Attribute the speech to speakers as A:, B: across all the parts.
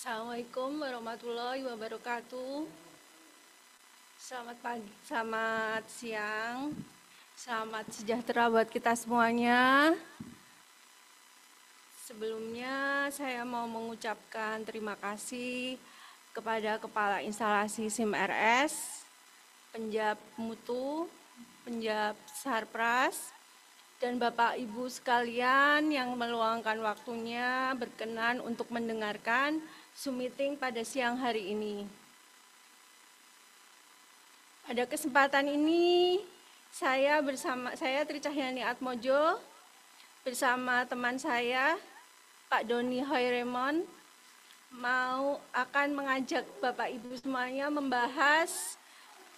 A: Assalamualaikum warahmatullahi wabarakatuh. Selamat pagi, selamat siang, selamat sejahtera buat kita semuanya. Sebelumnya saya mau mengucapkan terima kasih kepada Kepala Instalasi SIM RS, Penjab Mutu, Penjab Sarpras, dan Bapak Ibu sekalian yang meluangkan waktunya berkenan untuk mendengarkan Zoom meeting pada siang hari ini. Pada kesempatan ini saya Tri Cahyani Atmojo bersama teman saya Pak Doni Hoiremon akan mengajak Bapak Ibu semuanya membahas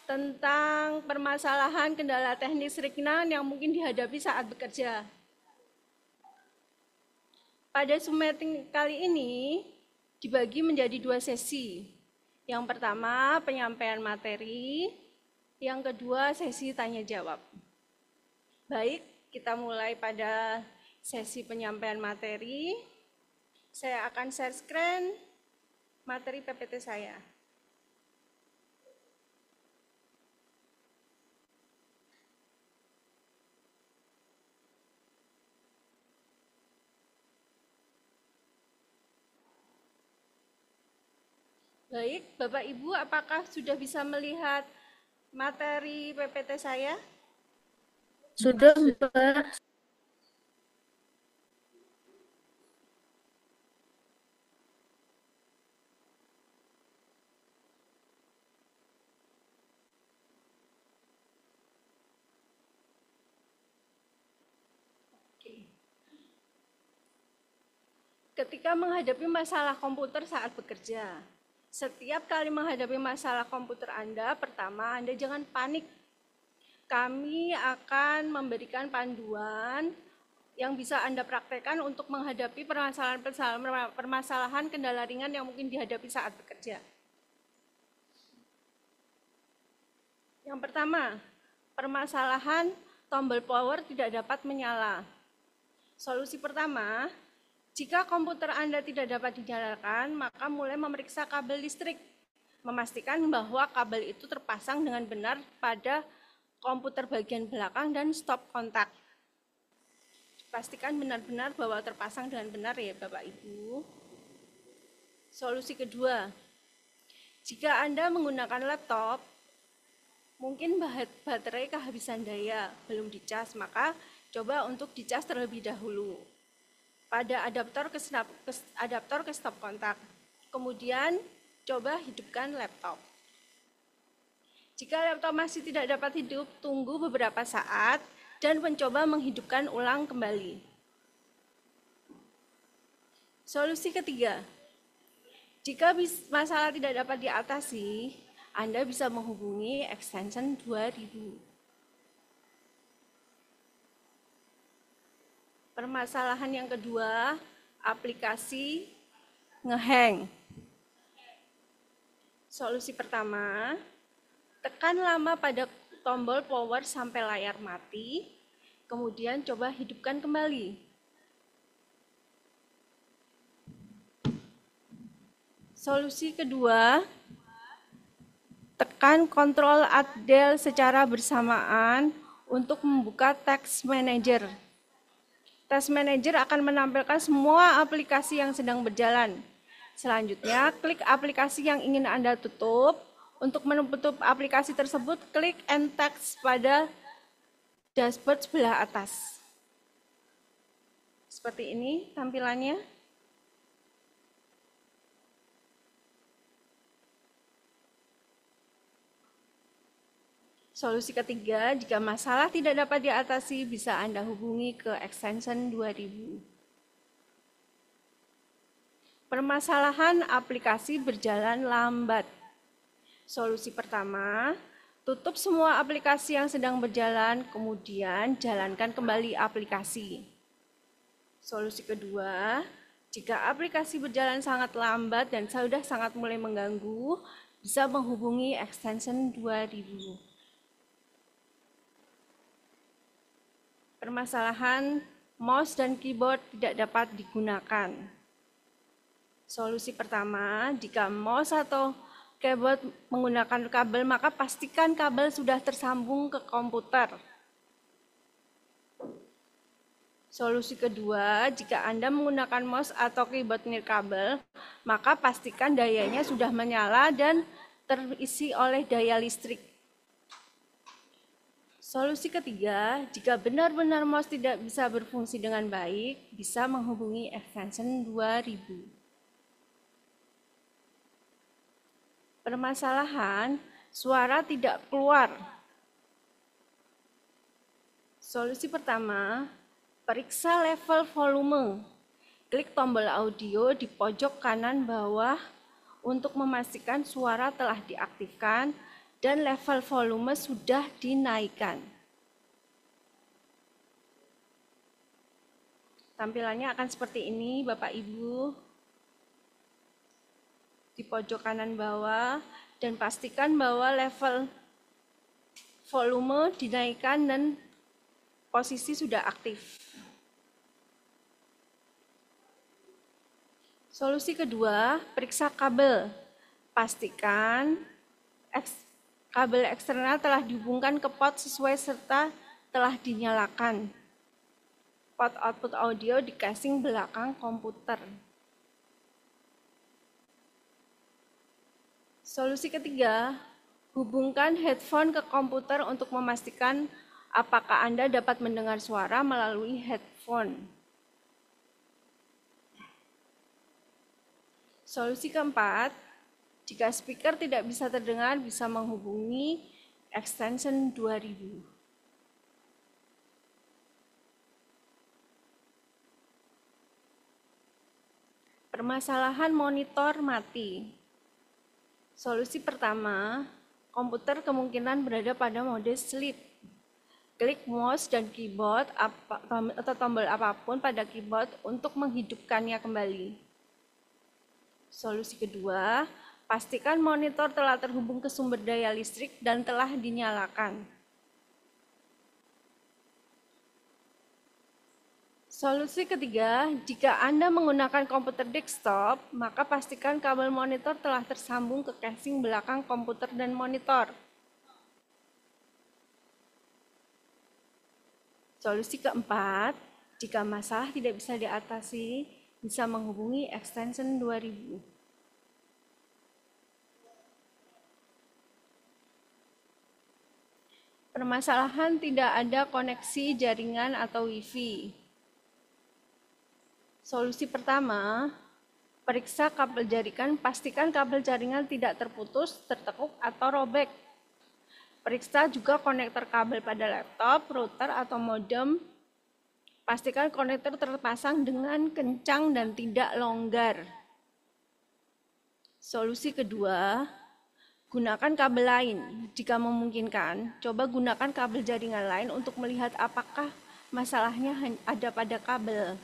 A: tentang permasalahan kendala teknis ringan yang mungkin dihadapi saat bekerja. Pada Zoom meeting kali ini dibagi menjadi 2 sesi. Yang pertama penyampaian materi, yang kedua sesi tanya jawab. Baik, kita mulai pada sesi penyampaian materi. Saya akan share screen materi PPT saya. Baik, Bapak Ibu, apakah sudah bisa melihat materi PPT saya?
B: Sudah, Mbak.
A: Ketika menghadapi masalah komputer saat bekerja, setiap kali menghadapi masalah komputer Anda, pertama Anda jangan panik. Kami akan memberikan panduan yang bisa Anda praktekkan untuk menghadapi permasalahan kendala ringan yang mungkin dihadapi saat bekerja. Yang pertama, permasalahan tombol power tidak dapat menyala. Solusi pertama, jika komputer Anda tidak dapat dinyalakan, maka mulai memeriksa kabel listrik. Memastikan bahwa kabel itu terpasang dengan benar pada komputer bagian belakang dan stop kontak. Pastikan benar-benar bahwa terpasang dengan benar ya Bapak Ibu. Solusi kedua, jika Anda menggunakan laptop, mungkin baterai kehabisan daya, belum dicas, maka coba untuk dicas terlebih dahulu pada adaptor ke stop kontak. Kemudian coba hidupkan laptop. Jika laptop masih tidak dapat hidup, tunggu beberapa saat dan mencoba menghidupkan ulang kembali. Solusi ketiga, jika masalah tidak dapat diatasi, Anda bisa menghubungi extension 2000. Permasalahan yang kedua, aplikasi ngehang. Solusi pertama, tekan lama pada tombol power sampai layar mati, kemudian coba hidupkan kembali. Solusi kedua, tekan Ctrl Alt Del secara bersamaan untuk membuka Task Manager. Task Manager akan menampilkan semua aplikasi yang sedang berjalan. Selanjutnya, klik aplikasi yang ingin Anda tutup. Untuk menutup aplikasi tersebut, klik and text pada dashboard sebelah atas. Seperti ini tampilannya. Solusi ketiga, jika masalah tidak dapat diatasi, bisa Anda hubungi ke extension 2000. Permasalahan aplikasi berjalan lambat. Solusi pertama, tutup semua aplikasi yang sedang berjalan, kemudian jalankan kembali aplikasi. Solusi kedua, jika aplikasi berjalan sangat lambat dan sudah sangat mulai mengganggu, bisa menghubungi extension 2000. Permasalahan mouse dan keyboard tidak dapat digunakan. Solusi pertama, jika mouse atau keyboard menggunakan kabel, maka pastikan kabel sudah tersambung ke komputer. Solusi kedua, jika Anda menggunakan mouse atau keyboard nirkabel, maka pastikan dayanya sudah menyala dan terisi oleh daya listrik. Solusi ketiga, jika benar-benar mouse tidak bisa berfungsi dengan baik, bisa menghubungi extension 2000. Permasalahan, suara tidak keluar. Solusi pertama, periksa level volume. Klik tombol audio di pojok kanan bawah untuk memastikan suara telah diaktifkan dan level volume sudah dinaikkan. Tampilannya akan seperti ini, Bapak Ibu. Di pojok kanan bawah, dan pastikan bahwa level volume dinaikkan dan posisi sudah aktif. Solusi kedua, periksa kabel. Pastikan kabel eksternal telah dihubungkan ke pot sesuai serta telah dinyalakan. Pot output audio di casing belakang komputer. Solusi ketiga, hubungkan headphone ke komputer untuk memastikan apakah Anda dapat mendengar suara melalui headphone. Solusi keempat, jika speaker tidak bisa terdengar, bisa menghubungi extension 2000. Permasalahan monitor mati. Solusi pertama, komputer kemungkinan berada pada mode sleep. Klik mouse dan keyboard atau tombol apapun pada keyboard untuk menghidupkannya kembali. Solusi kedua, pastikan monitor telah terhubung ke sumber daya listrik dan telah dinyalakan. Solusi ketiga, jika Anda menggunakan komputer desktop, maka pastikan kabel monitor telah tersambung ke casing belakang komputer dan monitor. Solusi keempat, jika masalah tidak bisa diatasi, bisa menghubungi extension 2000. Permasalahan tidak ada koneksi jaringan atau Wi-Fi. Solusi pertama, periksa kabel jaringan, pastikan kabel jaringan tidak terputus, tertekuk, atau robek. Periksa juga konektor kabel pada laptop, router, atau modem. Pastikan konektor terpasang dengan kencang dan tidak longgar. Solusi kedua, gunakan kabel lain. Jika memungkinkan, coba gunakan kabel jaringan lain untuk melihat apakah masalahnya ada pada kabel.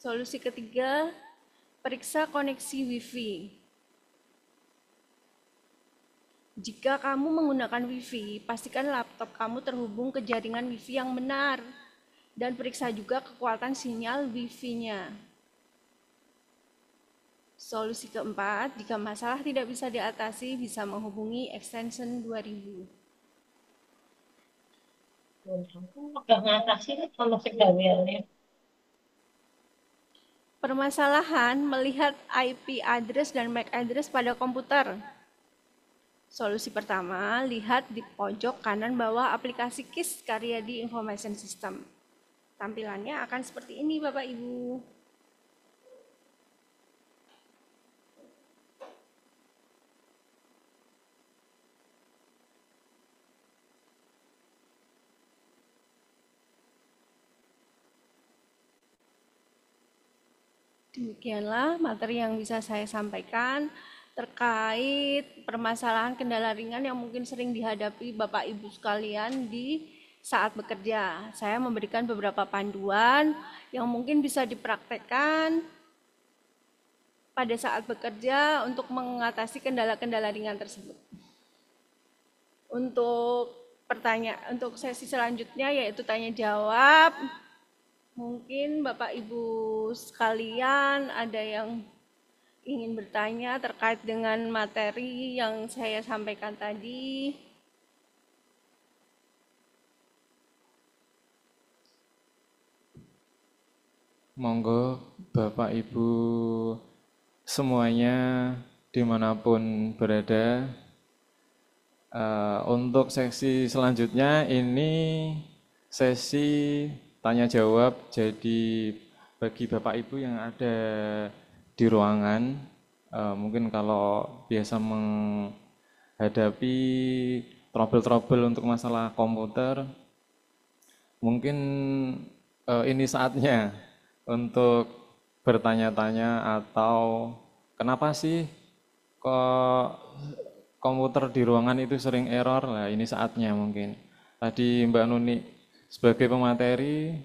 A: Solusi ketiga, periksa koneksi Wi-Fi. Jika kamu menggunakan Wi-Fi, pastikan laptop kamu terhubung ke jaringan Wi-Fi yang benar. Dan periksa juga kekuatan sinyal Wi-Fi-nya. Solusi keempat, jika masalah tidak bisa diatasi, bisa menghubungi extension 2000.
B: Udah ngatasi kalau kegaweannya.
A: Permasalahan melihat IP address dan MAC address pada komputer. Solusi pertama, lihat di pojok kanan bawah aplikasi KISS Karyadi Information System. Tampilannya akan seperti ini, Bapak Ibu. Demikianlah materi yang bisa saya sampaikan terkait permasalahan kendala ringan yang mungkin sering dihadapi Bapak Ibu sekalian di saat bekerja. Saya memberikan beberapa panduan yang mungkin bisa dipraktekkan pada saat bekerja untuk mengatasi kendala-kendala ringan tersebut. Untuk pertanyaan untuk sesi selanjutnya yaitu tanya jawab. Mungkin Bapak Ibu sekalian ada yang ingin bertanya terkait dengan materi yang saya sampaikan tadi.
C: Monggo Bapak Ibu semuanya dimanapun berada. Untuk sesi selanjutnya ini sesi tanya jawab. Jadi bagi Bapak Ibu yang ada di ruangan, mungkin kalau biasa menghadapi trouble-trouble untuk masalah komputer, mungkin ini saatnya untuk bertanya-tanya atau kenapa sih kok komputer di ruangan itu sering error. Nah, ini saatnya mungkin. Tadi Mbak Nuni sebagai pemateri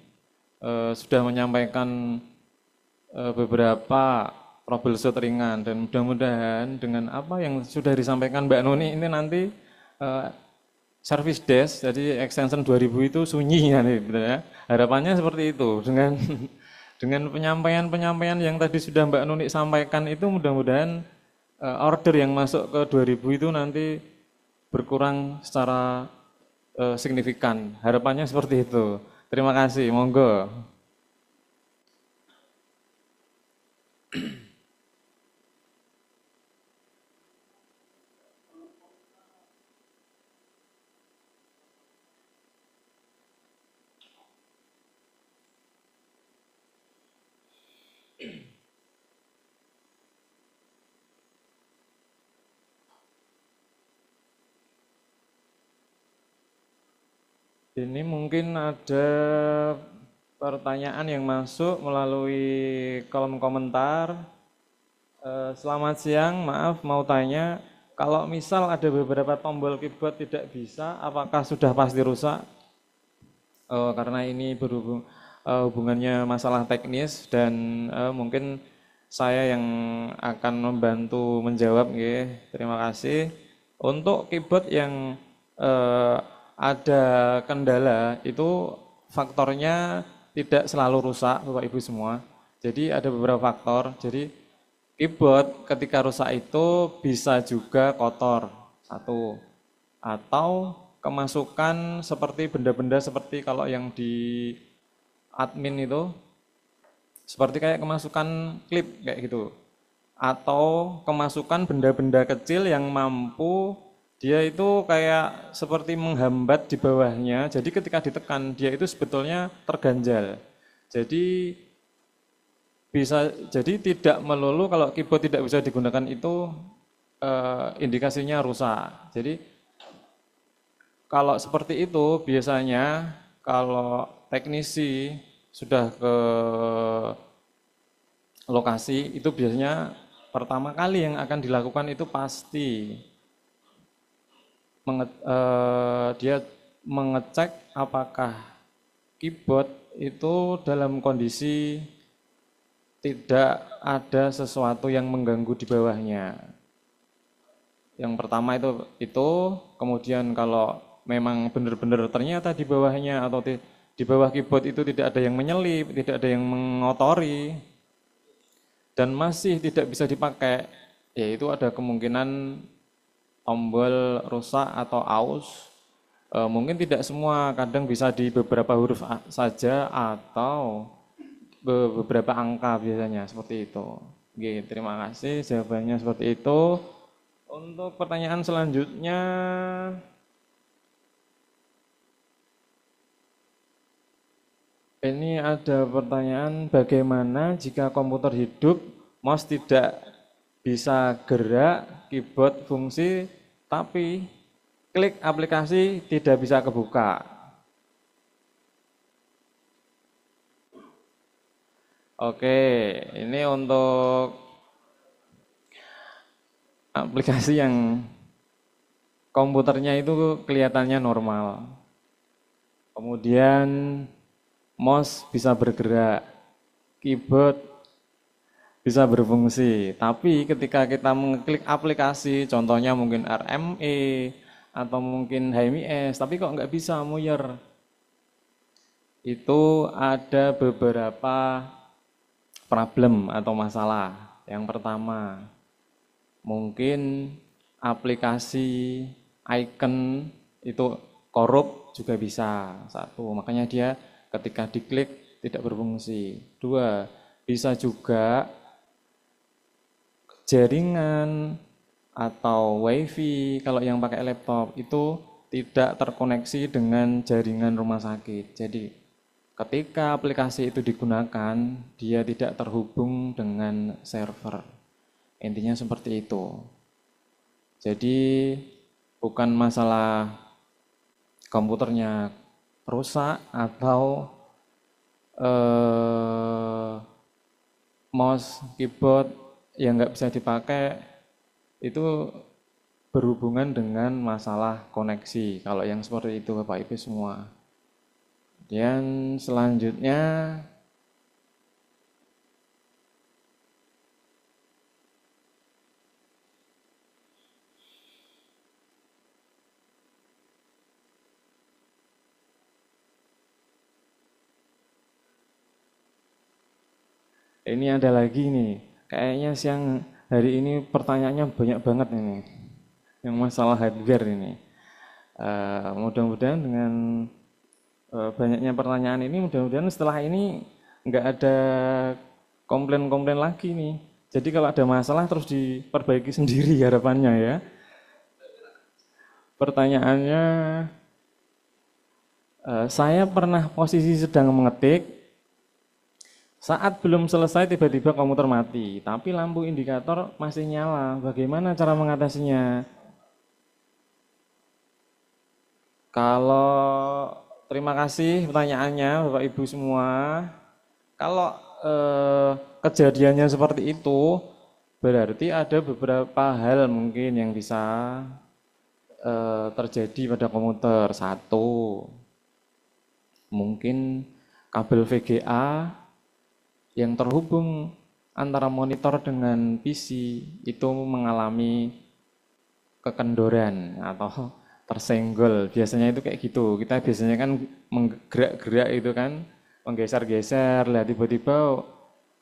C: sudah menyampaikan beberapa troubleshoot ringan dan mudah-mudahan dengan apa yang sudah disampaikan Mbak Nuni ini nanti service desk jadi extension 2000 itu sunyi ya, gitu ya. Harapannya seperti itu dengan dengan penyampaian-penyampaian yang tadi sudah Mbak Nuni sampaikan itu mudah-mudahan order yang masuk ke 2000 itu nanti berkurang secara signifikan. Harapannya seperti itu. Terima kasih, monggo. Ini mungkin ada pertanyaan yang masuk melalui kolom komentar. Selamat siang, maaf mau tanya, kalau misal ada beberapa tombol keyboard tidak bisa, apakah sudah pasti rusak? Karena ini hubungannya masalah teknis dan mungkin saya yang akan membantu menjawab. Terima kasih. Untuk keyboard yang ada kendala itu faktornya tidak selalu rusak Bapak Ibu semua. Jadi ada beberapa faktor. Jadi keyboard ketika rusak itu bisa juga kotor satu atau kemasukan seperti benda-benda seperti kalau yang di admin itu seperti kayak kemasukan klip kayak gitu atau kemasukan benda-benda kecil yang mampu dia itu kayak seperti menghambat di bawahnya, jadi ketika ditekan dia itu sebetulnya terganjal. Jadi tidak melulu kalau keyboard tidak bisa digunakan itu indikasinya rusak. Jadi kalau seperti itu biasanya kalau teknisi sudah ke lokasi itu biasanya pertama kali yang akan dilakukan itu pasti dia mengecek apakah keyboard itu dalam kondisi tidak ada sesuatu yang mengganggu di bawahnya. Yang pertama itu kemudian kalau memang benar-benar ternyata di bawahnya atau di bawah keyboard itu tidak ada yang menyelip, tidak ada yang mengotori dan masih tidak bisa dipakai, yaitu ada kemungkinan tombol rusak atau aus. Mungkin tidak semua, kadang bisa di beberapa huruf saja atau beberapa angka biasanya seperti itu. Oke, terima kasih jawabannya seperti itu. Untuk pertanyaan selanjutnya, ini ada pertanyaan bagaimana jika komputer hidup, mouse tidak bisa gerak, keyboard fungsi, tapi klik aplikasi tidak bisa kebuka. Oke, ini untuk aplikasi yang komputernya itu kelihatannya normal. Kemudian mouse bisa bergerak, keyboard bisa berfungsi, tapi ketika kita mengklik aplikasi, contohnya mungkin RME atau mungkin HMIS, tapi kok nggak bisa muyer. Itu ada beberapa problem atau masalah. Yang pertama, mungkin aplikasi icon itu korup juga bisa. Satu, makanya dia ketika diklik tidak berfungsi. Dua, bisa juga jaringan atau wifi kalau yang pakai laptop itu tidak terkoneksi dengan jaringan rumah sakit. Jadi ketika aplikasi itu digunakan, dia tidak terhubung dengan server. Intinya seperti itu. Jadi bukan masalah komputernya rusak atau mouse, keyboard yang nggak bisa dipakai, itu berhubungan dengan masalah koneksi. Kalau yang seperti itu Bapak Ibu semua. Dan selanjutnya ini ada lagi nih. Kayaknya siang hari ini pertanyaannya banyak banget ini. Yang masalah hardware ini. Mudah-mudahan dengan banyaknya pertanyaan ini, mudah-mudahan setelah ini nggak ada komplain-komplain lagi nih. Jadi kalau ada masalah terus diperbaiki sendiri harapannya ya. Pertanyaannya, saya pernah posisi sedang mengetik, saat belum selesai tiba-tiba komputer mati, tapi lampu indikator masih nyala. Bagaimana cara mengatasinya? Kalau terima kasih pertanyaannya Bapak Ibu semua. Kalau kejadiannya seperti itu, berarti ada beberapa hal mungkin yang bisa terjadi pada komputer. Satu, mungkin kabel VGA yang terhubung antara monitor dengan PC itu mengalami kekendoran atau tersenggol. Biasanya itu kayak gitu. Kita biasanya kan menggerak-gerak itu kan, menggeser-geser, lah tiba-tiba,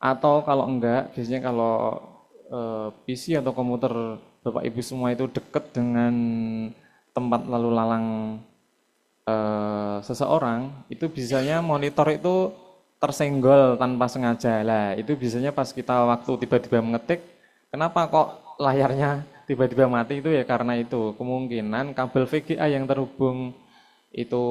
C: atau kalau enggak, biasanya kalau PC atau komputer Bapak Ibu semua itu dekat dengan tempat lalu lalang seseorang, itu biasanya monitor itu tersenggol tanpa sengaja. Lah, itu biasanya pas kita waktu tiba-tiba mengetik, kenapa kok layarnya tiba-tiba mati, itu ya karena itu. Kemungkinan kabel VGA yang terhubung itu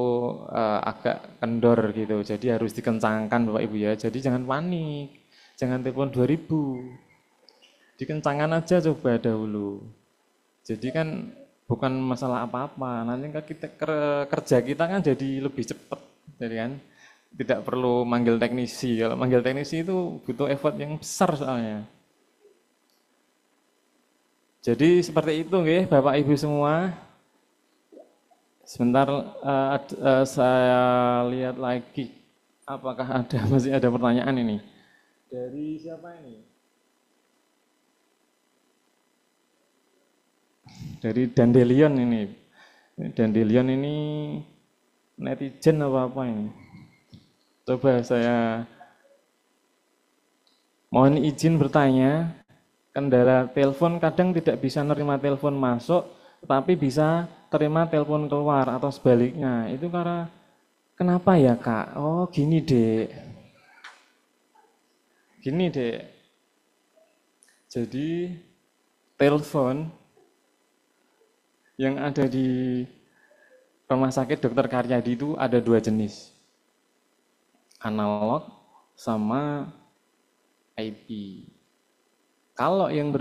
C: agak kendor gitu. Jadi harus dikencangkan Bapak Ibu ya. Jadi jangan panik. Jangan telepon 2000. Dikencangkan aja coba dahulu. Jadi kan bukan masalah apa-apa. Nanti kita kerja kita kan jadi lebih cepat. Jadi kan tidak perlu manggil teknisi. Kalau manggil teknisi itu butuh effort yang besar soalnya. Jadi seperti itu nggih Bapak Ibu semua. Sebentar saya lihat lagi apakah masih ada pertanyaan ini. Dari siapa ini? Dari Dandelion ini. Dandelion ini netizen apa ini? Coba saya mohon izin bertanya, kendala telepon kadang tidak bisa nerima telepon masuk, tetapi bisa terima telepon keluar atau sebaliknya. Itu karena kenapa ya Kak? Oh gini Dek. Gini Dek. Jadi telepon yang ada di Rumah Sakit Dr. Karyadi itu ada dua jenis. Analog sama IP. Kalau yang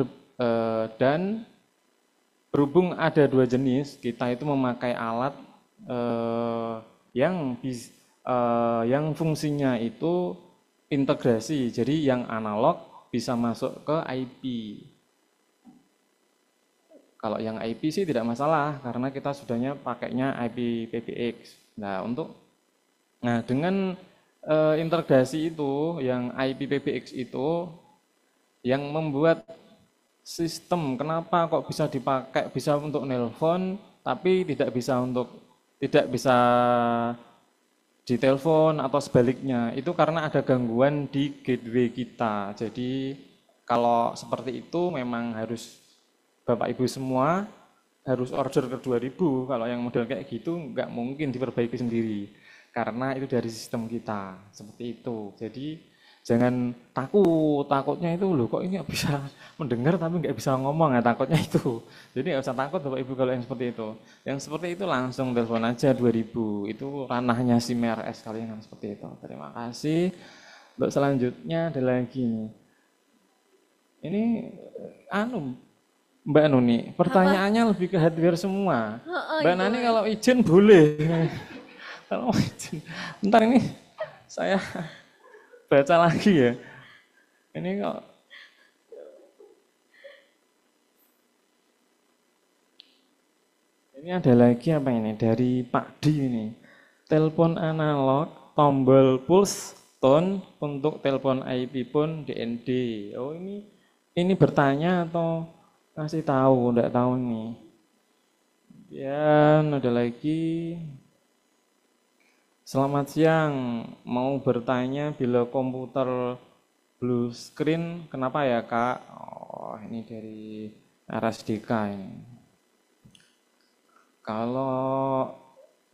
C: dan berhubung ada dua jenis, kita itu memakai alat yang fungsinya itu integrasi. Jadi yang analog bisa masuk ke IP. Kalau yang IP sih tidak masalah karena kita sudahnya pakainya IP PBX. Nah, dengan integrasi itu, yang IPPBX itu yang membuat sistem kenapa kok bisa dipakai, bisa untuk nelpon tapi tidak bisa ditelepon atau sebaliknya. Itu karena ada gangguan di gateway kita. Jadi kalau seperti itu memang harus Bapak Ibu semua harus order ke 2000. Kalau yang model kayak gitu nggak mungkin diperbaiki sendiri. Karena itu dari sistem kita. Seperti itu. Jadi jangan takutnya itu loh kok ini bisa mendengar tapi nggak bisa ngomong ya takutnya itu. Jadi nggak usah takut Bapak Ibu kalau yang seperti itu. Yang seperti itu langsung telepon aja 2000. Itu ranahnya si MRS kalian yang seperti itu. Terima kasih. Untuk selanjutnya ada lagi nih. Ini Mbak Nuni, pertanyaannya lebih ke hardware semua. Mbak Nani kalau izin boleh. Kalau izin. Bentar ini saya baca lagi ya. Ini kok ini ada lagi apa ini dari Pak D ini. Telepon analog, tombol pulse tone untuk telepon IP pun DND. Oh ini bertanya atau kasih tahu? Enggak tahu nih. Ya, ada lagi. Selamat siang, mau bertanya bila komputer blue screen, kenapa ya Kak? Oh, ini dari RSDK ini. Kalau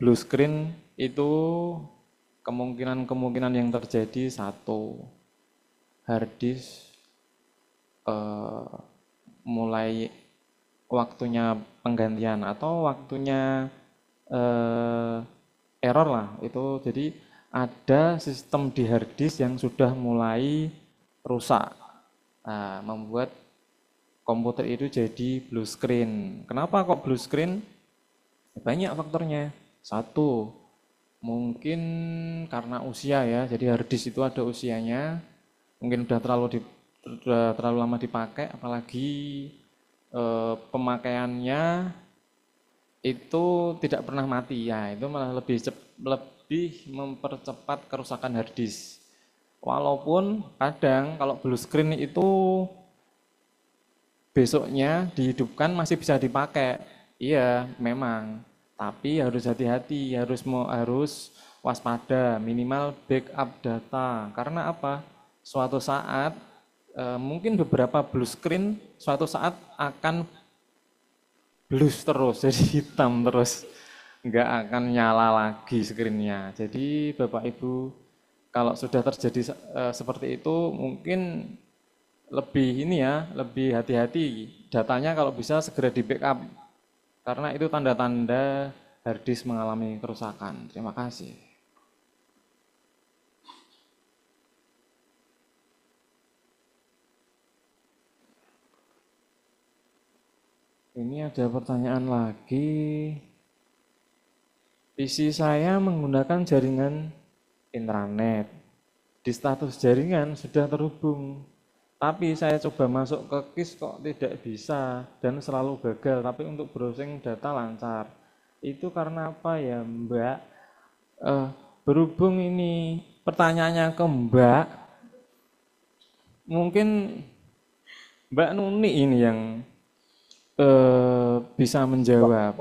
C: blue screen itu kemungkinan yang terjadi satu, hard disk mulai waktunya penggantian atau waktunya error lah itu. Jadi ada sistem di hard disk yang sudah mulai rusak, membuat komputer itu jadi blue screen. Kenapa kok blue screen? Banyak faktornya. Satu, mungkin karena usia ya. Jadi hard disk itu ada usianya. Mungkin udah terlalu lama dipakai, apalagi pemakaiannya itu tidak pernah mati ya, itu malah lebih mempercepat kerusakan hard disk. Walaupun kadang kalau blue screen itu besoknya dihidupkan masih bisa dipakai, iya memang, tapi harus hati-hati, harus waspada, minimal backup data. Karena apa? Suatu saat mungkin beberapa blue screen suatu saat akan blues terus, jadi hitam terus, nggak akan nyala lagi screen-nya. Jadi Bapak Ibu kalau sudah terjadi seperti itu mungkin lebih hati-hati, datanya kalau bisa segera di backup karena itu tanda-tanda hard disk mengalami kerusakan. Terima kasih. Ini ada pertanyaan lagi. PC saya menggunakan jaringan intranet. Di status jaringan sudah terhubung. Tapi saya coba masuk ke KIS kok tidak bisa dan selalu gagal. Tapi untuk browsing data lancar. Itu karena apa ya Mbak? Berhubung ini pertanyaannya ke Mbak, mungkin Mbak Nuni ini yang bisa menjawab.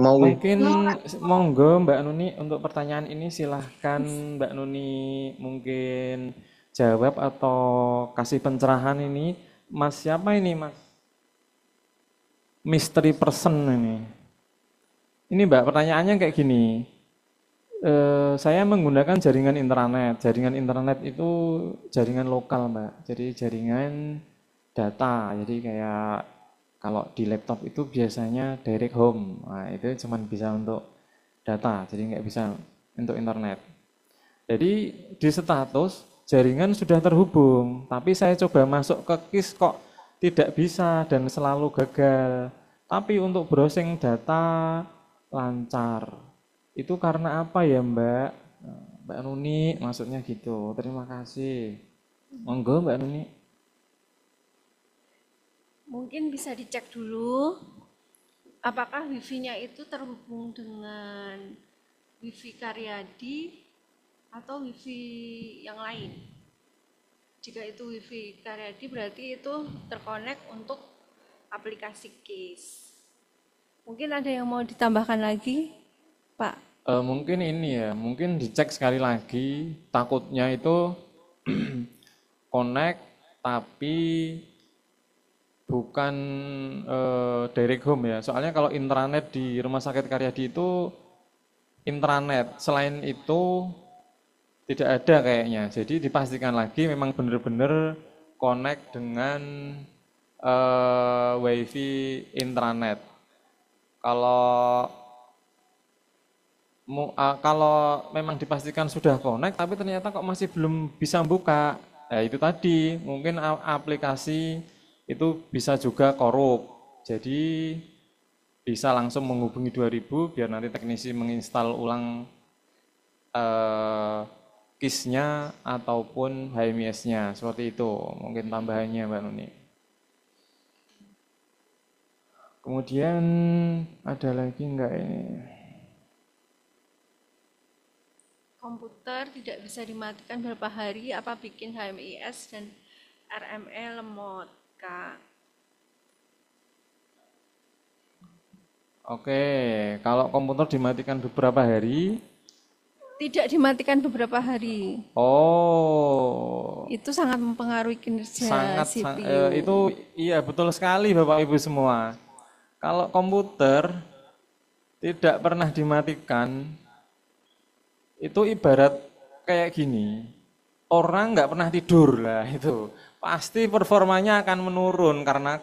C: Mungkin monggo Mbak Nuni untuk pertanyaan ini silahkan Mbak Nuni mungkin jawab atau kasih pencerahan ini. Mas siapa ini Mas? Mystery person ini. Ini Mbak pertanyaannya kayak gini. Saya menggunakan jaringan internet. Jaringan internet itu jaringan lokal, Mbak. Jadi jaringan data. Jadi kayak kalau di laptop itu biasanya direct home. Nah, itu cuma bisa untuk data, jadi nggak bisa untuk internet. Jadi di status jaringan sudah terhubung, tapi saya coba masuk ke KIS kok tidak bisa dan selalu gagal. Tapi untuk browsing data lancar. Itu karena apa ya Mbak? Mbak Nuni maksudnya gitu. Terima kasih. Monggo Mbak Nuni.
A: Mungkin bisa dicek dulu apakah wifi-nya itu terhubung dengan wifi Karyadi atau wifi yang lain. Jika itu wifi Karyadi berarti itu terkonek untuk aplikasi case. Mungkin ada yang mau ditambahkan lagi, Pak?
C: Mungkin ini ya, mungkin dicek sekali lagi, takutnya itu connect tapi bukan direct home ya. Soalnya kalau intranet di Rumah Sakit Karyadi itu intranet, selain itu tidak ada kayaknya. Jadi dipastikan lagi memang benar-benar connect dengan WiFi intranet. Kalau kalau memang dipastikan sudah connect tapi ternyata kok masih belum bisa buka, ya itu tadi mungkin aplikasi itu bisa juga korup. Jadi bisa langsung menghubungi 2000 biar nanti teknisi menginstal ulang KIS-nya ataupun HMIS-nya, seperti itu mungkin tambahannya Mbak Nuni. Kemudian ada lagi enggak ini?
A: Komputer tidak bisa dimatikan berapa hari, apa bikin HMIS dan RME lemot, Kak?
C: Oke, kalau komputer dimatikan beberapa hari,
A: Tidak dimatikan beberapa hari.
C: oh,
A: Itu sangat mempengaruhi kinerja
C: sangat
A: CPU.
C: itu iya betul sekali Bapak Ibu semua. Kalau komputer tidak pernah dimatikan, itu ibarat kayak gini, orang nggak pernah tidur lah itu. Pasti performanya akan menurun karena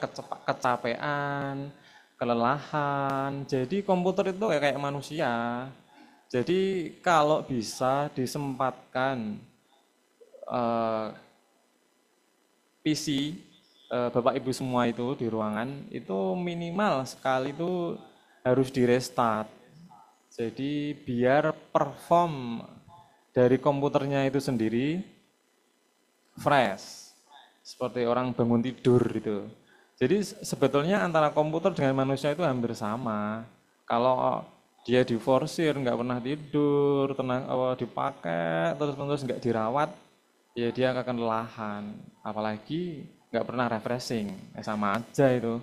C: kecapean, kelelahan. Jadi komputer itu kayak manusia. Jadi kalau bisa disempatkan PC Bapak Ibu semua itu di ruangan itu minimal sekali itu harus di restart. Jadi biar perform dari komputernya itu sendiri fresh, seperti orang bangun tidur gitu. Jadi sebetulnya antara komputer dengan manusia itu hampir sama. Kalau dia diforsir, nggak pernah tidur, tenang dipakai terus-menerus nggak dirawat, ya dia akan kelelahan. Apalagi nggak pernah refreshing, sama aja itu.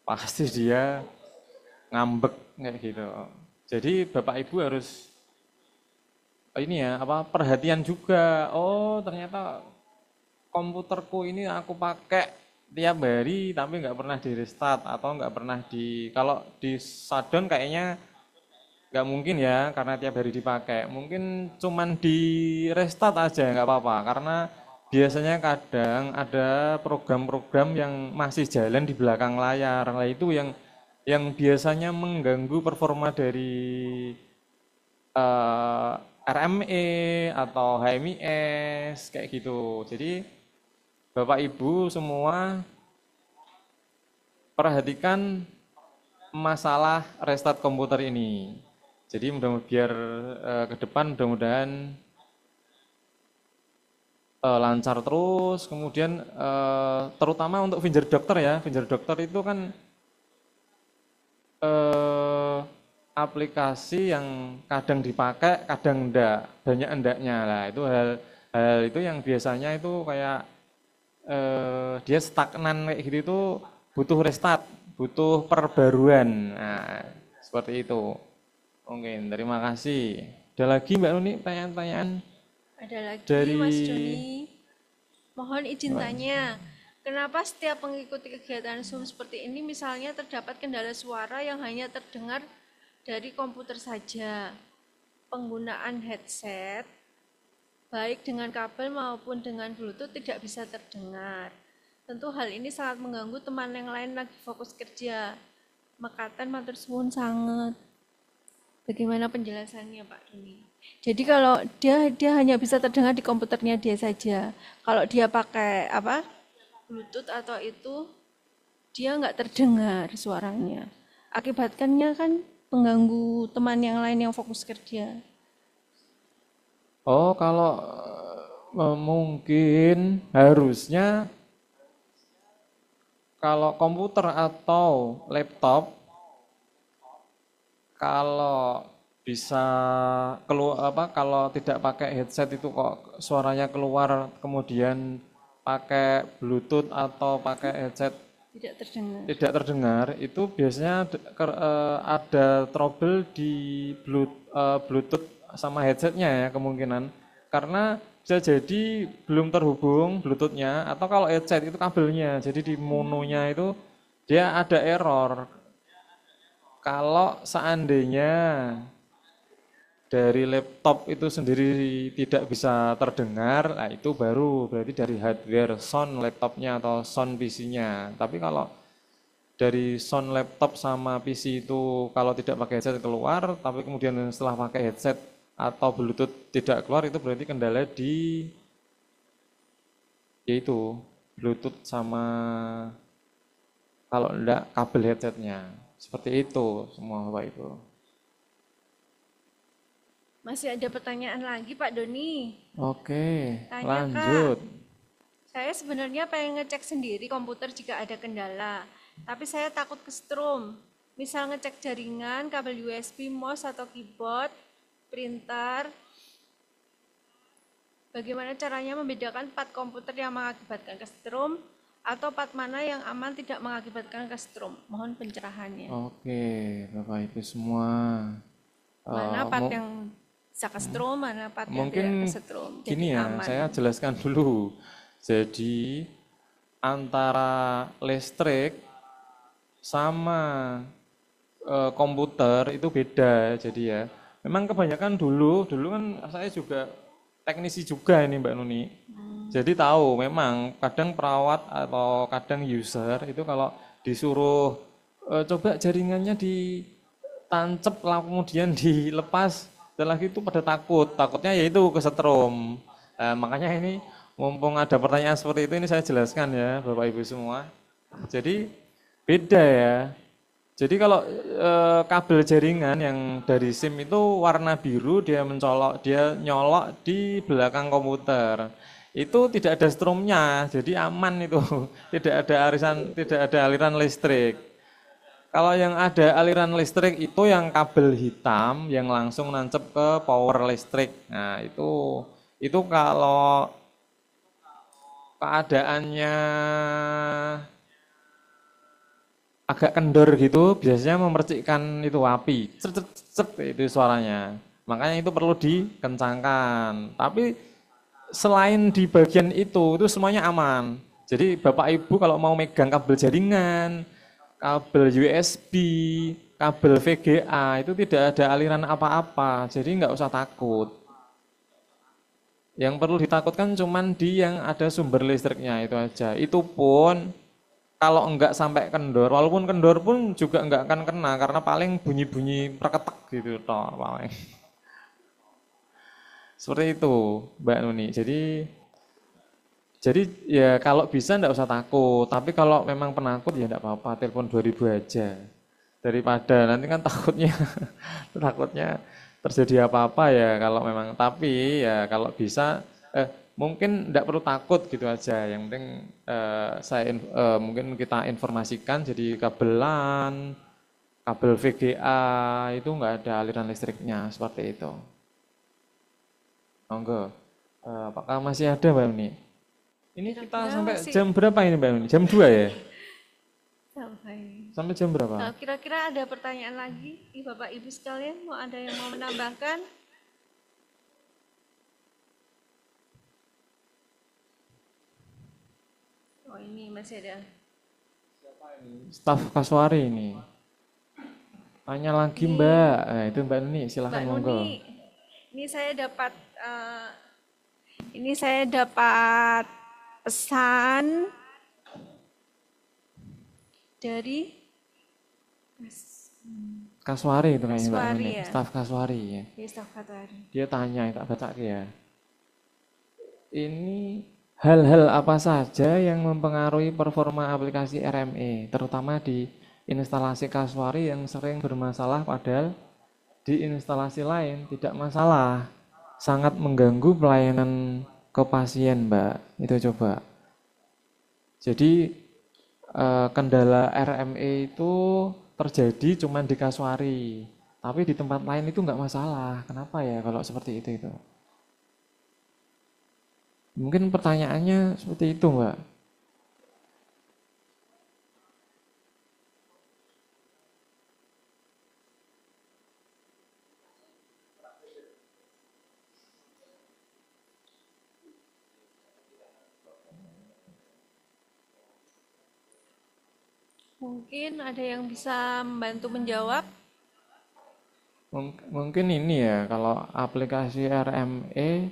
C: Pasti dia ngambek kayak gitu. Jadi Bapak Ibu harus ini ya perhatian juga. Oh ternyata komputerku ini aku pakai tiap hari tapi nggak pernah di restart atau nggak pernah kalau di shutdown kayaknya nggak mungkin ya karena tiap hari dipakai. Mungkin cuman di restart aja nggak apa-apa karena biasanya kadang ada program-program yang masih jalan di belakang layar. Nah itu yang biasanya mengganggu performa dari RME atau HMIS kayak gitu. Jadi Bapak Ibu semua perhatikan masalah restart komputer ini. Jadi biar ke depan mudah-mudahan lancar terus. Kemudian terutama untuk finger dokter ya, finger dokter itu kan aplikasi yang kadang dipakai, kadang enggak, banyak endaknya lah. Itu hal itu yang biasanya itu kayak dia stagnan kayak gitu itu butuh restart, butuh perbaruan. Nah, seperti itu. Mungkin terima kasih. Ada lagi Mbak Nuni pertanyaan-pertanyaan?
A: Ada lagi
C: Dari
A: Mas Doni. Mohon izin tanya, kenapa setiap mengikuti kegiatan Zoom seperti ini misalnya terdapat kendala suara yang hanya terdengar dari komputer saja? Penggunaan headset baik dengan kabel maupun dengan Bluetooth tidak bisa terdengar. Tentu hal ini sangat mengganggu teman yang lain lagi fokus kerja. Mekaten matur suwun sangat. Bagaimana penjelasannya Pak Doni? Jadi kalau dia hanya bisa terdengar di komputernya dia saja. Kalau dia pakai Bluetooth atau itu dia nggak terdengar suaranya. Akibatkannya kan mengganggu teman yang lain yang fokus kerja.
C: Oh, kalau mungkin harusnya kalau komputer atau laptop kalau bisa kalau tidak pakai headset itu kok suaranya keluar kemudian pakai Bluetooth atau pakai headset
A: Tidak terdengar.
C: tidak terdengar, itu biasanya ada trouble di Bluetooth sama headsetnya ya kemungkinan. Karena bisa jadi belum terhubung Bluetoothnya, atau kalau headset itu kabelnya. Jadi di mononya itu dia ada error. Kalau seandainya dari laptop itu sendiri tidak bisa terdengar, nah itu baru berarti dari hardware sound laptopnya atau sound PC-nya. Tapi kalau dari sound laptop sama PC itu kalau tidak pakai headset keluar, tapi kemudian setelah pakai headset atau Bluetooth tidak keluar, itu berarti kendala di yaitu Bluetooth sama kalau enggak kabel headsetnya. Seperti itu semua Bapak Ibu.
A: Masih ada pertanyaan lagi Pak Doni.
C: Oke,
A: Tanya,
C: lanjut.
A: Saya sebenarnya pengen ngecek sendiri komputer jika ada kendala, tapi saya takut kesetrum. Misal ngecek jaringan, kabel USB, mouse atau keyboard, printer. Bagaimana caranya membedakan part komputer yang mengakibatkan kesetrum atau part mana yang aman tidak mengakibatkan kesetrum? Mohon pencerahannya.
C: Oke, Bapak Ibu semua.
A: Mana part yang bisa kesetrum, mana part yang
C: Mungkin
A: tidak kesetrum. Jadi
C: gini ya,
A: aman.
C: saya jelaskan dulu. Jadi antara listrik sama komputer itu beda. Jadi ya, memang kebanyakan dulu kan saya juga teknisi juga ini Mbak Nuni. Jadi tahu memang kadang perawat atau kadang user itu kalau disuruh coba jaringannya ditancep lah kemudian dilepas dan lagi itu pada takutnya yaitu kesetrum. Makanya ini mumpung ada pertanyaan seperti itu ini saya jelaskan ya Bapak Ibu semua. Jadi beda ya. Jadi kalau kabel jaringan yang dari SIM itu warna biru dia nyolok di belakang komputer. Itu tidak ada strumnya, jadi aman itu. Tidak ada aliran listrik. Kalau yang ada aliran listrik itu yang kabel hitam yang langsung nancep ke power listrik. Nah, itu kalau keadaannya agak kendor gitu, biasanya memercikkan itu api. Itu suaranya. Makanya itu perlu dikencangkan. Tapi selain di bagian itu semuanya aman. Jadi Bapak Ibu kalau mau megang kabel jaringan, kabel USB, kabel VGA itu tidak ada aliran apa-apa. Jadi nggak usah takut. Yang perlu ditakutkan cuman di yang ada sumber listriknya itu aja. Itu pun kalau enggak sampai kendor, walaupun kendor pun juga enggak akan kena karena paling bunyi-bunyi perketek gitu toh paling. Seperti itu, Mbak Nuni. Jadi ya kalau bisa enggak usah takut, tapi kalau memang penakut ya enggak apa-apa, telepon 2000 aja. Daripada nanti kan takutnya terjadi apa-apa ya kalau memang, tapi ya kalau bisa mungkin tidak perlu takut gitu aja. Yang penting mungkin kita informasikan jadi kabel VGA itu nggak ada aliran listriknya seperti itu. Monggo. Apakah masih ada Mbak Uni? Ini kita sampai jam berapa ini Mbak Uni? Jam 2 ya? Sampai jam berapa?
A: Nah, kira-kira ada pertanyaan lagi di Bapak Ibu sekalian? Mau ada yang mau menambahkan? Oh ini masih ada.
C: Staf Kaswari ini. Tanya lagi Mbak. Nah, itu Mbak Nuni, silahkan
A: Mbak
C: monggo.
A: Nuni, ini saya dapat pesan dari
C: Kaswari itu kayaknya Mbak
A: Kaswari
C: Nuni.
A: ya?
C: Staf Kaswari ya.
A: Staf Kaswari.
C: Dia tanya, tak baca ya. Ini hal-hal apa saja yang mempengaruhi performa aplikasi RME, terutama di instalasi Kaswari yang sering bermasalah padahal di instalasi lain tidak masalah. Sangat mengganggu pelayanan ke pasien, Mbak. Itu coba. Jadi kendala RME itu terjadi cuma di Kaswari, tapi di tempat lain itu nggak masalah. Kenapa ya kalau seperti itu? Mungkin pertanyaannya seperti itu, Mbak.
A: Mungkin ada yang bisa membantu menjawab.
C: Mungkin ini ya, kalau aplikasi RME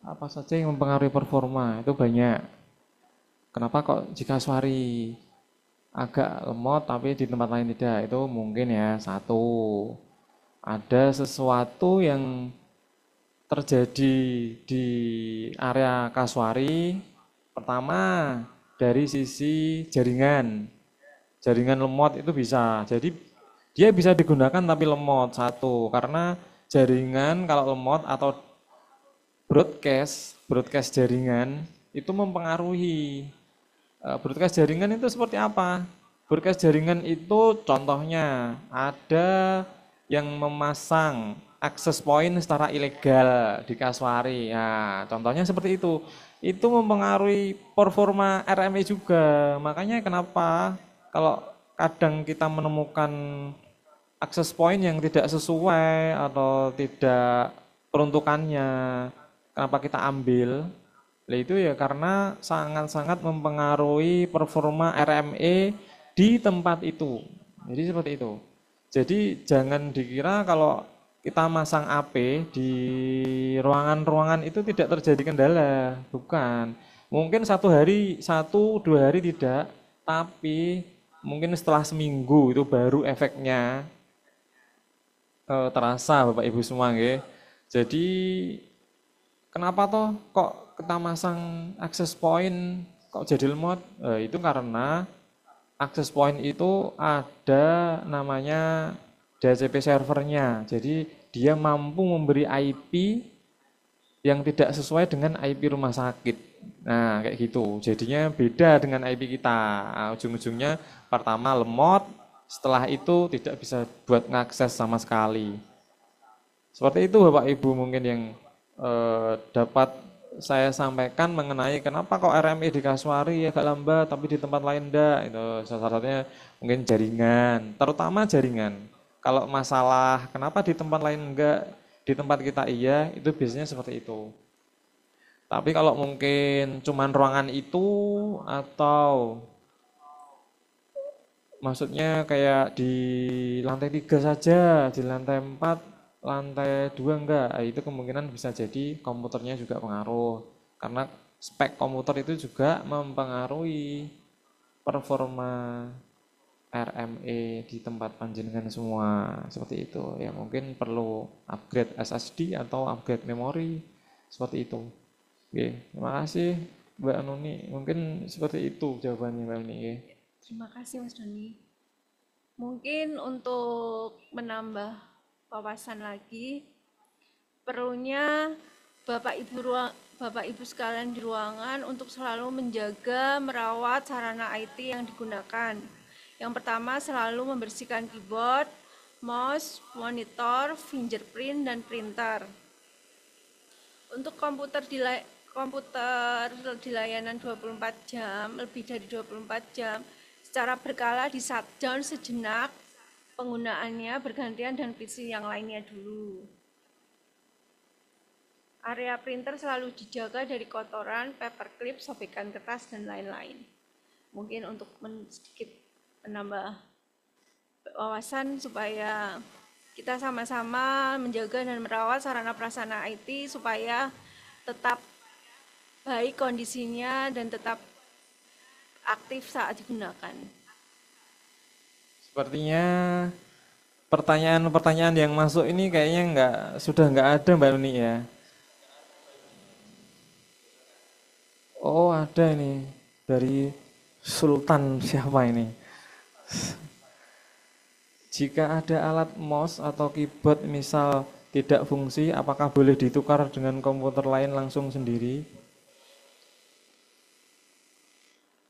C: apa saja yang mempengaruhi performa itu banyak. Kenapa kok jika Swari agak lemot tapi di tempat lain tidak? Itu mungkin ya satu. Ada sesuatu yang terjadi di area Kaswari. Pertama, dari sisi jaringan. Jaringan lemot itu bisa. Jadi dia bisa digunakan tapi lemot satu karena jaringan kalau lemot atau broadcast jaringan itu mempengaruhi. Broadcast jaringan itu seperti apa? Broadcast jaringan itu contohnya ada yang memasang akses point secara ilegal di Kaswari. Ya, contohnya seperti itu. Itu mempengaruhi performa RME juga. Makanya kenapa kalau kadang kita menemukan akses point yang tidak sesuai atau tidak peruntukannya, kenapa kita ambil? Nah, itu ya karena sangat-sangat mempengaruhi performa RME di tempat itu. Jadi seperti itu. Jadi jangan dikira kalau kita masang AP di ruangan-ruangan itu tidak terjadi kendala, bukan. Mungkin satu hari, satu dua hari tidak, tapi mungkin setelah seminggu itu baru efeknya terasa Bapak Ibu semua nggih. Jadi kenapa toh kok kita masang akses point kok jadi lemot? Itu karena akses point itu ada namanya DHCP servernya. Jadi dia mampu memberi IP yang tidak sesuai dengan IP rumah sakit. Nah, kayak gitu. Jadinya beda dengan IP kita. Nah, ujung-ujungnya pertama lemot, setelah itu tidak bisa buat ngakses sama sekali. Seperti itu Bapak Ibu mungkin yang dapat saya sampaikan mengenai kenapa kok RME di Kaswari agak lambat tapi di tempat lain enggak. Itu salah satunya mungkin jaringan, terutama jaringan. Kalau masalah kenapa di tempat lain enggak, di tempat kita iya, itu biasanya seperti itu. Tapi kalau mungkin cuman ruangan itu atau maksudnya kayak di lantai 3 saja, di lantai 4, lantai 2 enggak, itu kemungkinan bisa jadi komputernya juga pengaruh. Karena spek komputer itu juga mempengaruhi performa RME di tempat panjenengan semua. Seperti itu. Ya mungkin perlu upgrade SSD atau upgrade memori. Seperti itu. Oke, terima kasih Mbak Nuni. Mungkin seperti itu jawabannya Mbak Nuni.
A: Terima kasih Mas Doni. Mungkin untuk menambah wawasan lagi, perlunya Bapak Ibu sekalian di ruangan untuk selalu menjaga merawat sarana IT yang digunakan. Yang pertama selalu membersihkan keyboard, mouse, monitor, fingerprint, dan printer. Untuk komputer di layanan 24 jam, lebih dari 24 jam, secara berkala di shutdown sejenak, penggunaannya bergantian dan PC yang lainnya dulu. Area printer selalu dijaga dari kotoran, paperclip, sobekan kertas, dan lain-lain. Mungkin untuk sedikit menambah wawasan supaya kita sama-sama menjaga dan merawat sarana prasarana IT supaya tetap baik kondisinya dan tetap aktif saat digunakan.
C: Sepertinya pertanyaan-pertanyaan yang masuk ini kayaknya sudah nggak ada Mbak Nuni ya. Oh ada ini dari Sultan siapa ini? Jika ada alat mouse atau keyboard misal tidak fungsi, apakah boleh ditukar dengan komputer lain langsung sendiri?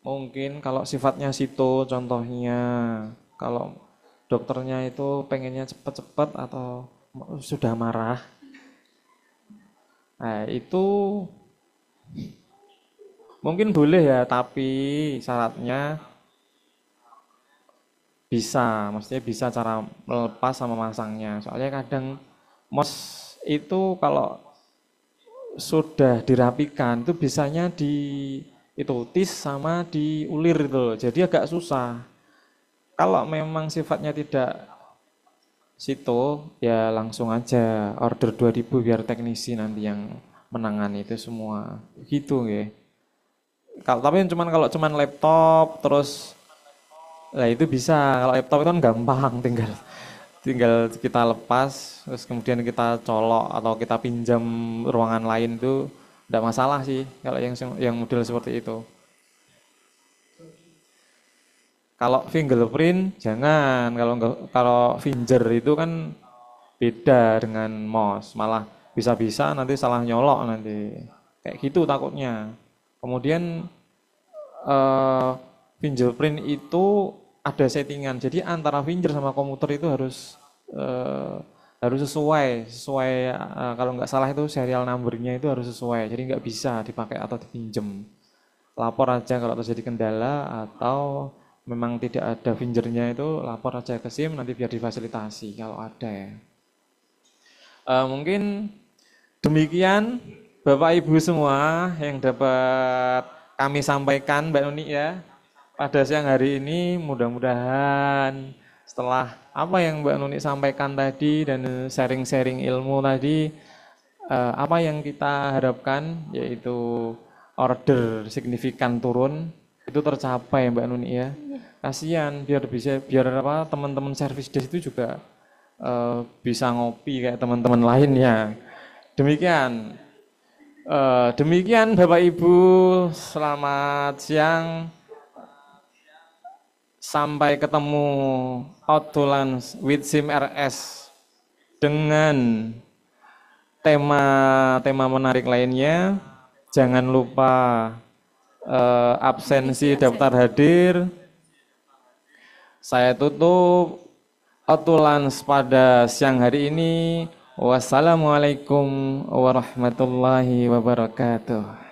C: Mungkin kalau sifatnya situ contohnya, kalau dokternya itu pengennya cepat-cepat atau sudah marah. Nah itu mungkin boleh ya, tapi syaratnya bisa, maksudnya bisa cara melepas sama masangnya. Soalnya kadang mouse itu kalau sudah dirapikan itu bisanya itu tis sama diulir itu loh. Jadi agak susah. Kalau memang sifatnya tidak situ, ya langsung aja order 2000 biar teknisi nanti yang menangani itu semua. Gitu ya. Kalau cuman laptop terus lah itu bisa. Kalau laptop itu kan gampang, tinggal tinggal kita lepas terus kemudian kita colok atau kita pinjam ruangan lain itu tidak masalah sih kalau yang model seperti itu. Kalau fingerprint jangan, kalau finger itu kan beda dengan mouse, malah bisa-bisa nanti salah nyolok nanti. Kayak gitu takutnya. Kemudian eh, fingerprint itu ada settingan. Jadi antara finger sama komputer itu harus sesuai kalau nggak salah itu serial numbernya itu harus sesuai. Jadi nggak bisa dipakai atau dipinjem. Lapor aja kalau terjadi kendala atau memang tidak ada fingernya itu lapor aja ke SIM nanti biar difasilitasi kalau ada ya. Mungkin demikian Bapak Ibu semua yang dapat kami sampaikan Mbak Nuni ya pada siang hari ini. Mudah-mudahan setelah apa yang Mbak Nuni sampaikan tadi dan sharing-sharing ilmu tadi, apa yang kita harapkan yaitu order signifikan turun itu tercapai Mbak Nuni ya. Kasihan biar apa teman-teman service desk itu juga bisa ngopi kayak teman-teman lainnya. Demikian. Demikian Bapak Ibu, selamat siang. Sampai ketemu Out to Lunch with SIM RS dengan tema menarik lainnya. Jangan lupa absensi daftar hadir. Saya tutup Out to Lunch pada siang hari ini. Wassalamualaikum warahmatullahi wabarakatuh.